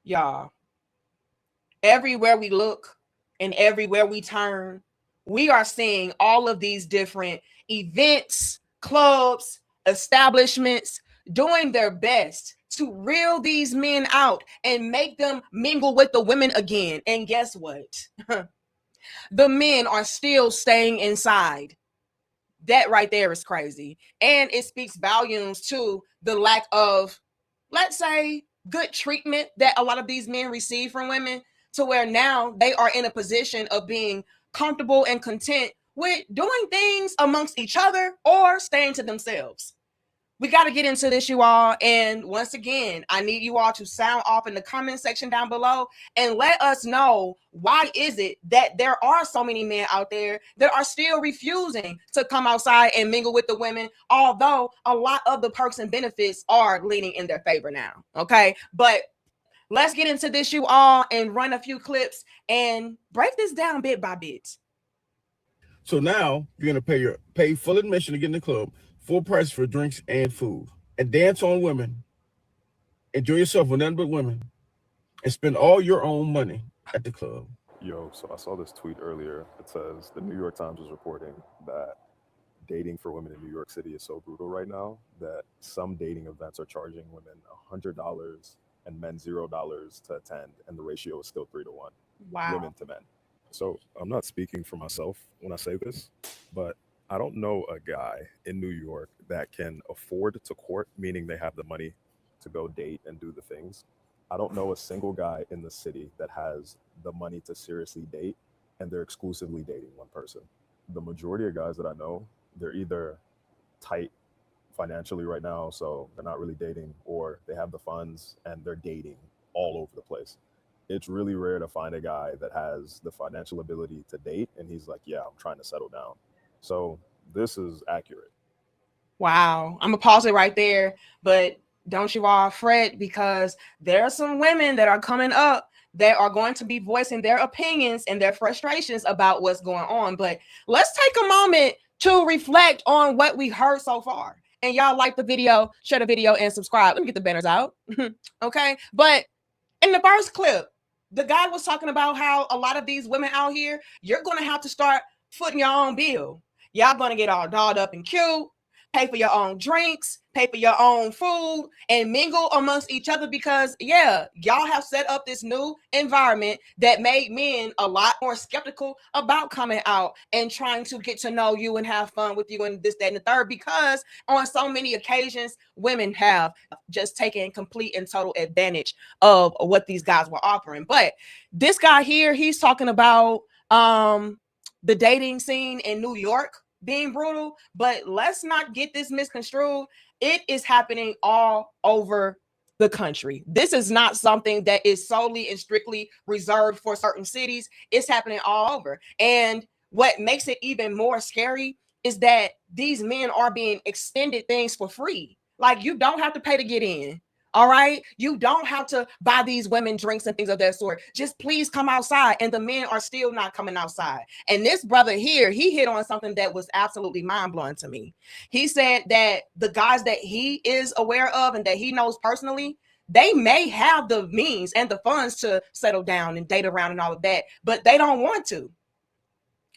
Y'all, everywhere we look and everywhere we turn, we are seeing all of these different events, clubs, establishments doing their best to reel these men out and make them mingle with the women again. And guess what? The men are still staying inside. That right there is crazy. And it speaks volumes to the lack of, let's say, good treatment that a lot of these men receive from women, to where now they are in a position of being comfortable and content with doing things amongst each other or staying to themselves. We got to get into this, you all. And once again, I need you all to sound off in the comment section down below and let us know, why is it that there are so many men out there that are still refusing to come outside and mingle with the women, although a lot of the perks and benefits are leaning in their favor now. Okay. But let's get into this, you all, and run a few clips and break this down bit by bit. So now you're gonna pay full admission to get in the club, full price for drinks and food, and dance on women. Enjoy yourself with nothing but women, and spend all your own money at the club. Yo, so I saw this tweet earlier. It says the New York Times is reporting that dating for women in New York City is so brutal right now that some dating events are charging women $100 and men $0 to attend, and the ratio is still 3-to-1. Wow. Women to men. So I'm not speaking for myself when I say this, but I don't know a guy in New York that can afford to court, meaning they have the money to go date and do the things. I don't know a single guy in the city that has the money to seriously date and they're exclusively dating one person. The majority of guys that I know, they're either tight financially right now, so they're not really dating, or they have the funds and they're dating all over the place. It's really rare to find a guy that has the financial ability to date and he's like, yeah, I'm trying to settle down. So this is accurate. Wow. I'm going to pause it right there. But don't you all fret, because there are some women that are coming up that are going to be voicing their opinions and their frustrations about what's going on. But let's take a moment to reflect on what we heard so far. And y'all like the video, share the video, and subscribe. Let me get the banners out. Okay. But in the first clip, the guy was talking about how a lot of these women out here, you're going to have to start footing your own bill. Y'all going to get all dolled up and cute, pay for your own drinks, pay for your own food, and mingle amongst each other, because, yeah, y'all have set up this new environment that made men a lot more skeptical about coming out and trying to get to know you and have fun with you and this, that, and the third, because on so many occasions, women have just taken complete and total advantage of what these guys were offering. But this guy here, he's talking about the dating scene in New York being brutal, but let's not get this misconstrued. It is happening all over the country. This is not something that is solely and strictly reserved for certain cities. It's happening all over. And what makes it even more scary is that these men are being extended things for free. Like, you don't have to pay to get in. All right. You don't have to buy these women drinks and things of that sort. Just please come outside. And the men are still not coming outside. And this brother here, he hit on something that was absolutely mind blowing to me. He said that the guys that he is aware of and that he knows personally, they may have the means and the funds to settle down and date around and all of that, but they don't want to.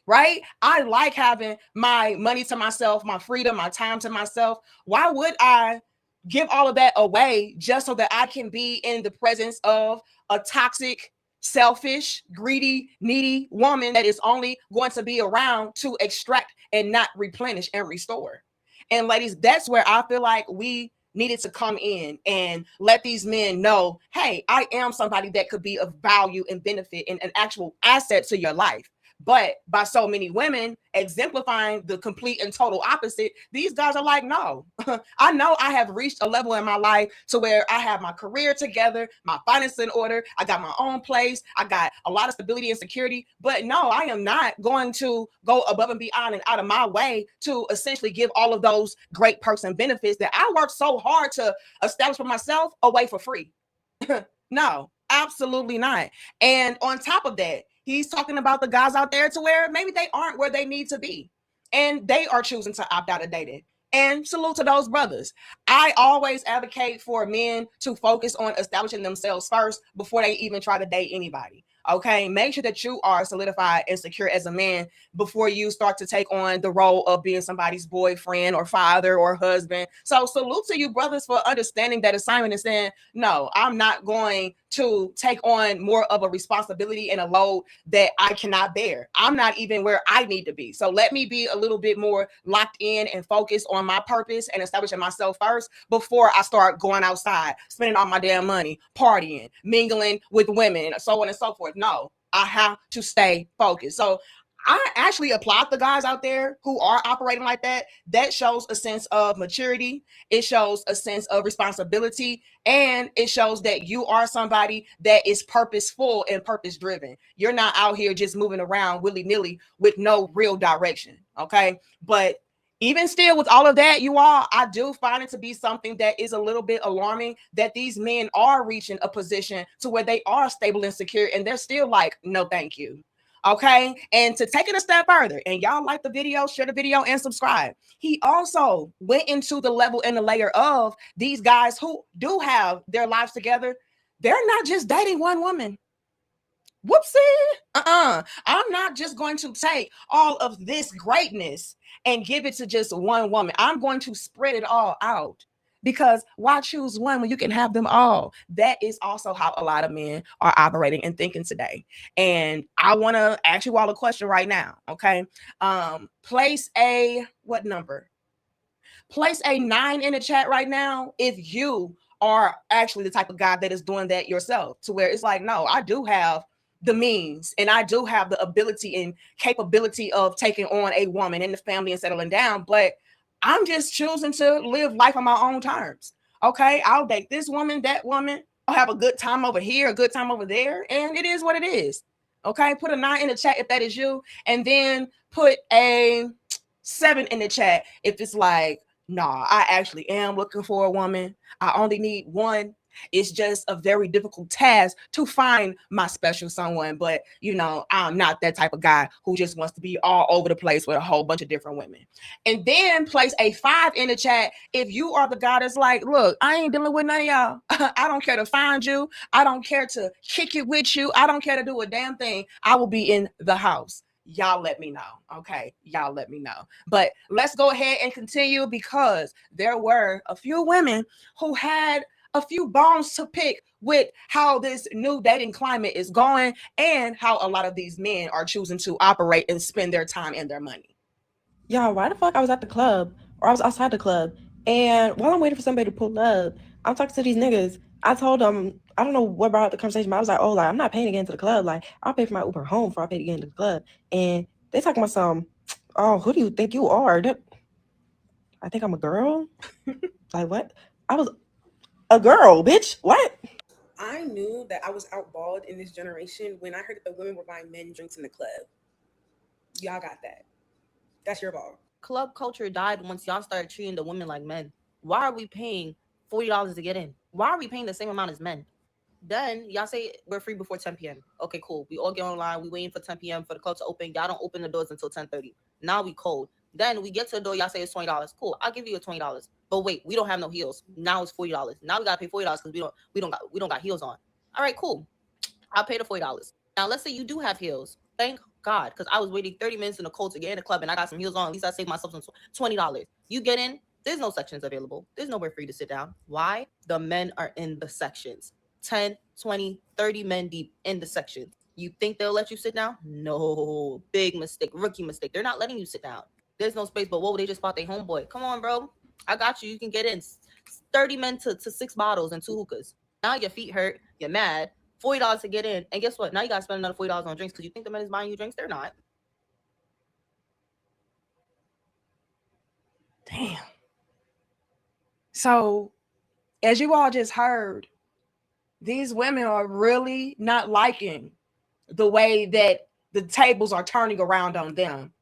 Right? I like having my money to myself, my freedom, my time to myself. Why would I give all of that away just so that I can be in the presence of a toxic, selfish, greedy, needy woman that is only going to be around to extract and not replenish and restore? And ladies, that's where I feel like we needed to come in and let these men know, hey, I am somebody that could be of value and benefit and an actual asset to your life. But by so many women exemplifying the complete and total opposite, these guys are like, no, I know I have reached a level in my life to where I have my career together, my finances in order, I got my own place, I got a lot of stability and security, but no, I am not going to go above and beyond and out of my way to essentially give all of those great perks and benefits that I worked so hard to establish for myself away for free. No, absolutely not. And on top of that, he's talking about the guys out there to where maybe they aren't where they need to be and they are choosing to opt out of dating. And salute to those brothers. I always advocate for men to focus on establishing themselves first before they even try to date anybody. Okay, make sure that you are solidified and secure as a man before you start to take on the role of being somebody's boyfriend or father or husband. So, salute to you, brothers, for understanding that assignment and saying, no, I'm not going to take on more of a responsibility and a load that I cannot bear. I'm not even where I need to be. So, let me be a little bit more locked in and focused on my purpose and establishing myself first before I start going outside, spending all my damn money, partying, mingling with women, so on and so forth. No, I have to stay focused. So I actually applaud the guys out there who are operating like that. That shows a sense of maturity. It shows a sense of responsibility. And it shows that you are somebody that is purposeful and purpose driven. You're not out here just moving around willy nilly with no real direction. Okay. But even still, with all of that, you all, I do find it to be something that is a little bit alarming that these men are reaching a position to where they are stable and secure, and they're still like, no, thank you. Okay. And to take it a step further, and y'all like the video, share the video, and subscribe. He also went into the level and the layer of these guys who do have their lives together. They're not just dating one woman. Whoopsie. I'm not just going to take all of this greatness and give it to just one woman. I'm going to spread it all out. Because why choose one when you can have them all? That is also how a lot of men are operating and thinking today. And I want to ask you all a question right now. Okay. Place a what number? Place a 9 in the chat right now if you are actually the type of guy that is doing that yourself, to where it's like, no, I do have the means and I do have the ability and capability of taking on a woman and the family and settling down, but I'm just choosing to live life on my own terms. Okay, I'll date this woman, that woman. I'll have a good time over here, a good time over there, and it is what it is. Okay, put a 9 in the chat if that is you, and then put a 7 in the chat if it's like, nah, I actually am looking for a woman. I only need one. It's just a very difficult task to find my special someone. But, I'm not that type of guy who just wants to be all over the place with a whole bunch of different women. And then place a 5 in the chat if you are the guy that's like, look, I ain't dealing with none of y'all. I don't care to find you. I don't care to kick it with you. I don't care to do a damn thing. I will be in the house. Y'all let me know. Okay, y'all let me know. But let's go ahead and continue, because there were a few women who had a few bones to pick with how this new dating climate is going and how a lot of these men are choosing to operate and spend their time and their money. Y'all, why the fuck I was at the club, or I was outside the club, and while I'm waiting for somebody to pull up, I'm talking to these niggas. I told them, I don't know what brought up the conversation, but I was like, oh, like, I'm not paying to get into the club. Like, I'll pay for my Uber home before I pay to get into the club. And they talking about some, oh, who do you think you are? I think I'm a girl? Like, what? I was a girl, bitch. What? I knew that I was outballed in this generation when I heard that the women were buying men drinks in the club. Y'all got that. That's your ball. Club culture died once y'all started treating the women like men. Why are we paying $40 to get in? Why are we paying the same amount as men? Then y'all say we're free before 10 p.m. Okay, cool. We all get online. We waiting for 10 p.m. for the club to open. Y'all don't open the doors until 10:30. Now we cold. Then we get to the door. Y'all say it's $20. Cool. I'll give you a $20. But wait, we don't have no heels. Now it's $40. Now we gotta pay $40 because we don't got heels on. All right, cool. I'll pay the $40. Now let's say you do have heels. Thank God, because I was waiting 30 minutes in the cold to get in the club and I got some heels on. At least I saved myself some $20. You get in. There's no sections available. There's nowhere for you to sit down. Why? The men are in the sections. 10, 20, 30 men deep in the section. You think they'll let you sit down? No. Big mistake. Rookie mistake. They're not letting you sit down. There's no space. But whoa, they just bought their homeboy. Come on, bro. I got you. You can get in. 30 men to 6 bottles and 2 hookahs. Now your feet hurt. You're mad. $40 to get in. And guess what? Now you got to spend another $40 on drinks because you think the men is buying you drinks. They're not. Damn. So, as you all just heard, these women are really not liking the way that the tables are turning around on them.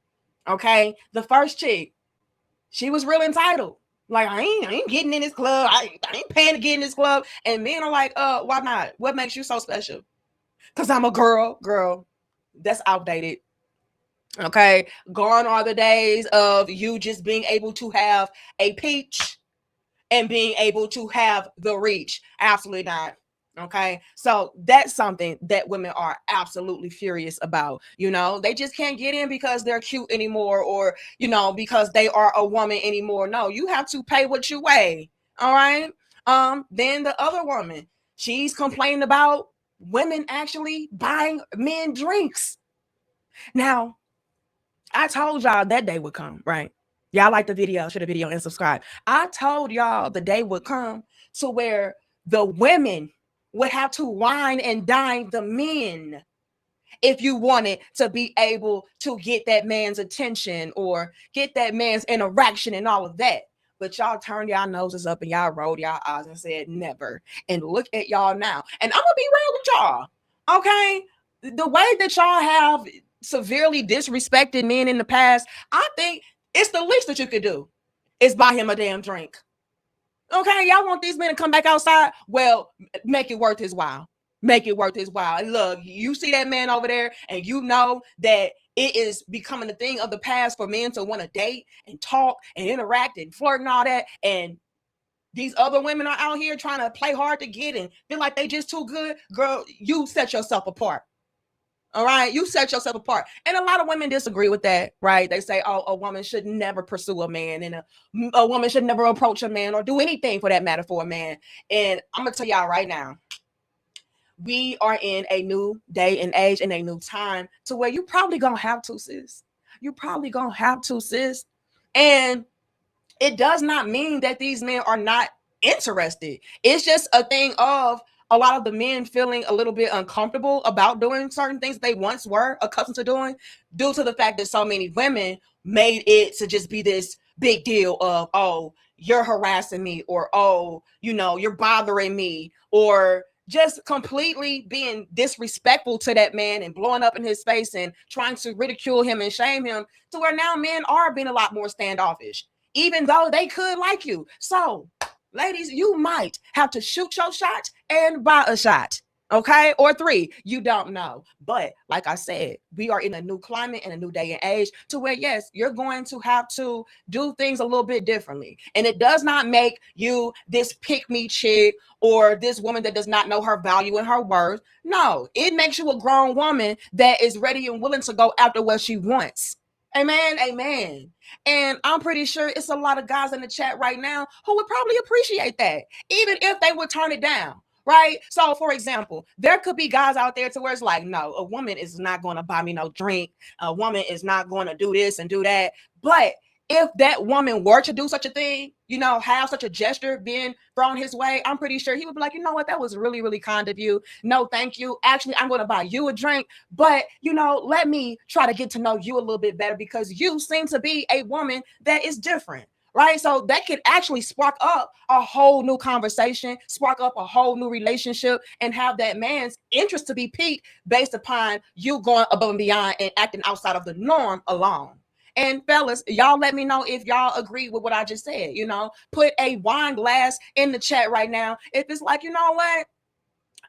Okay. The first chick, she was real entitled. Like, I ain't getting in this club. I ain't paying to get in this club. And men are like, why not? What makes you so special? Because I'm a girl. Girl, that's outdated. Okay, gone are the days of you just being able to have a peach and being able to have the reach. Absolutely not. Okay, so that's something that women are absolutely furious about. They just can't get in because they're cute anymore, or because they are a woman anymore. No, you have to pay what you weigh. All right. Then the other woman, she's complaining about women actually buying men drinks. Now, I told y'all that day would come, right? Y'all like the video, share the video and subscribe. I told y'all the day would come to where the women would have to wine and dine the men if you wanted to be able to get that man's attention or get that man's interaction and all of that. But y'all turned y'all noses up and y'all rolled y'all eyes and said never. And look at y'all now. And I'm gonna be real with y'all. Okay. The way that y'all have severely disrespected men in the past, I think it's the least that you could do is buy him a damn drink. Okay, y'all want these men to come back outside? Well, make it worth his while. Make it worth his while. And look, you see that man over there, and you know that it is becoming a thing of the past for men to want to date and talk and interact and flirt and all that. And these other women are out here trying to play hard to get and feel like they just too good. Girl, you set yourself apart. All right, you set yourself apart. And a lot of women disagree with that, right? They say, oh, a woman should never pursue a man, and a woman should never approach a man or do anything for that matter for a man. And I'm going to tell y'all right now, we are in a new day and age and a new time to where you probably going to have to, sis. You probably going to have to, sis. And it does not mean that these men are not interested. It's just a thing of a lot of the men feeling a little bit uncomfortable about doing certain things they once were accustomed to doing due to the fact that so many women made it to just be this big deal of, oh, you're harassing me, or, oh, you're bothering me, or just completely being disrespectful to that man and blowing up in his face and trying to ridicule him and shame him, to where now men are being a lot more standoffish, even though they could like you. So, ladies, you might have to shoot your shot and buy a shot. Okay, or 3, you don't know. But like I said, we are in a new climate and a new day and age to where, yes, you're going to have to do things a little bit differently. And it does not make you this pick-me chick or this woman that does not know her value and her worth. No, it makes you a grown woman that is ready and willing to go after what she wants. Amen, amen. And I'm pretty sure it's a lot of guys in the chat right now who would probably appreciate that, even if they would turn it down. Right. So, for example, there could be guys out there to where it's like, no, a woman is not going to buy me no drink. A woman is not going to do this and do that. But if that woman were to do such a thing, have such a gesture being thrown his way, I'm pretty sure he would be like, you know what, that was really, really kind of you. No, thank you. Actually, I'm going to buy you a drink. But, let me try to get to know you a little bit better because you seem to be a woman that is different. Right. So that could actually spark up a whole new conversation, spark up a whole new relationship, and have that man's interest to be piqued based upon you going above and beyond and acting outside of the norm alone. And fellas, y'all let me know if y'all agree with what I just said. Put a wine glass in the chat right now. If it's like, you know what?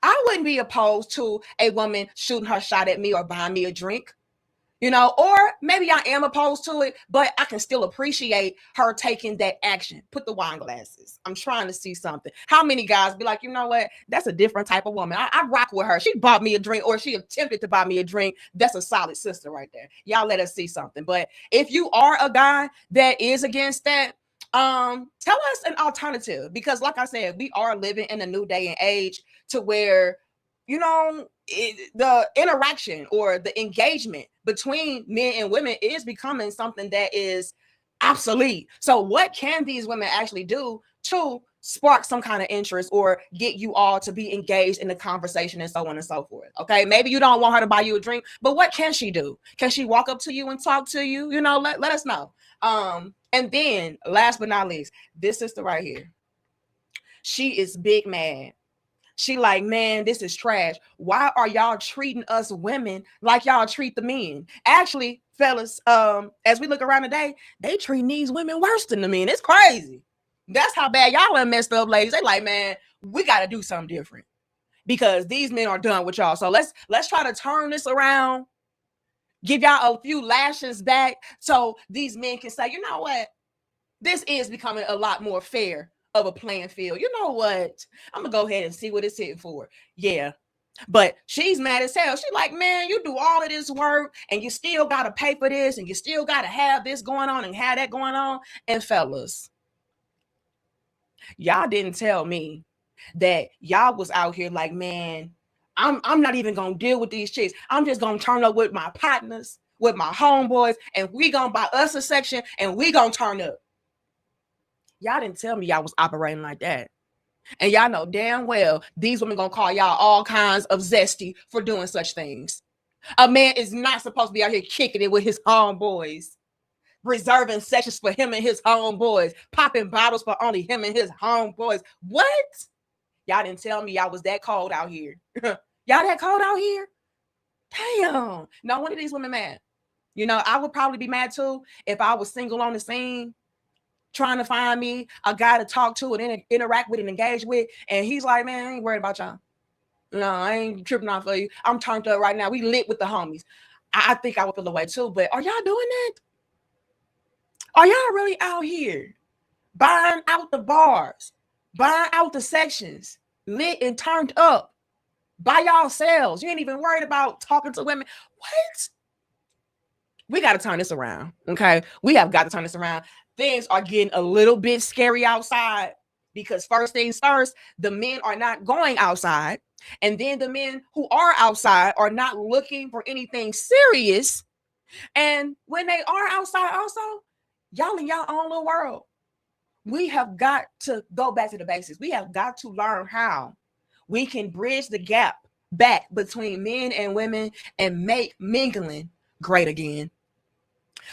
I wouldn't be opposed to a woman shooting her shot at me or buying me a drink. Or maybe I am opposed to it, but I can still appreciate her taking that action. Put the wine glasses. I'm trying to see something. How many guys be like, you know what? That's a different type of woman. I rock with her. She bought me a drink or she attempted to buy me a drink. That's a solid sister right there. Y'all let us see something. But if you are a guy that is against that, tell us an alternative, because like I said, we are living in a new day and age to where the interaction or the engagement between men and women is becoming something that is obsolete. So what can these women actually do to spark some kind of interest or get you all to be engaged in the conversation and so on and so forth? Okay, maybe you don't want her to buy you a drink, but what can she do? Can she walk up to you and talk to you? Let us know. And then last but not least, this sister right here, she is big mad. She like, man, this is trash. Why are y'all treating us women like y'all treat the men? Actually, fellas, as we look around today, they treat these women worse than the men. It's crazy. That's how bad y'all are messed up, ladies. They like, man, we got to do something different because these men are done with y'all. So let's try to turn this around give y'all a few lashes back so these men can say, you know what? This is becoming a lot more fair of a playing field. You know what? I'm gonna go ahead and see what it's hitting for. Yeah. But she's mad as hell. She's like, man, you do all of this work and you still gotta pay for this and you still gotta have this going on and have that going on. And fellas, y'all didn't tell me that y'all was out here like, man, I'm not even gonna deal with these chicks. I'm just gonna turn up with my partners, with my homeboys, and we gonna buy us a section and we gonna turn up. Y'all didn't tell me y'all was operating like that. And y'all know damn well these women gonna call y'all all kinds of zesty for doing such things. A man is not supposed to be out here kicking it with his homeboys, reserving sessions for him and his homeboys, popping bottles for only him and his homeboys. What? Y'all didn't tell me y'all was that cold out here. Y'all that cold out here? Damn. No one of these women mad. You know, I would probably be mad too if I was single on the scene, trying to find me a guy to talk to and interact with and engage with. And he's like, man, I ain't worried about y'all. No, I ain't tripping off for you. I'm turned up right now. We lit with the homies. I think I would feel the way too, but are y'all doing that? Are y'all really out here buying out the bars, buying out the sections, lit and turned up by yourselves? You ain't even worried about talking to women. What? We got to turn this around, okay? We have got to turn this around. Things are getting a little bit scary outside because first things first, the men are not going outside. And then the men who are outside are not looking for anything serious. And when they are outside also, y'all in your own little world. We have got to go back to the basics. We have got to learn how we can bridge the gap back between men and women and make mingling great again.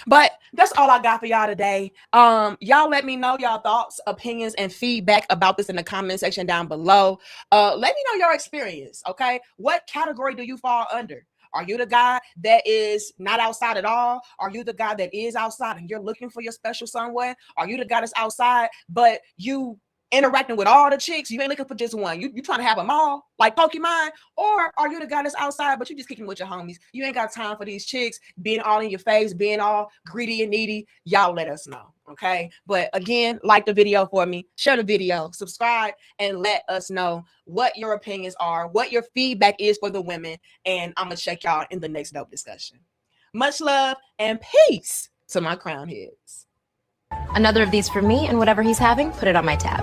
But that's all I got for y'all today. Y'all let me know y'all thoughts, opinions, and feedback about this in the comment section down below. Let me know your experience, okay? What category do you fall under? Are you the guy that is not outside at all? Are you the guy that is outside and you're looking for your special someone? Are you the guy that's outside, but you interacting with all the chicks? You ain't looking for just one. You trying to have them all like Pokemon? Or are you the guy that's outside, but you just kicking with your homies? You ain't got time for these chicks being all in your face, being all greedy and needy. Y'all let us know, okay? But again, like the video for me, share the video, subscribe, and let us know what your opinions are, what your feedback is for the women, and I'm gonna check y'all in the next dope discussion. Much love and peace to my crown heads. Another of these for me, and whatever he's having, put it on my tab.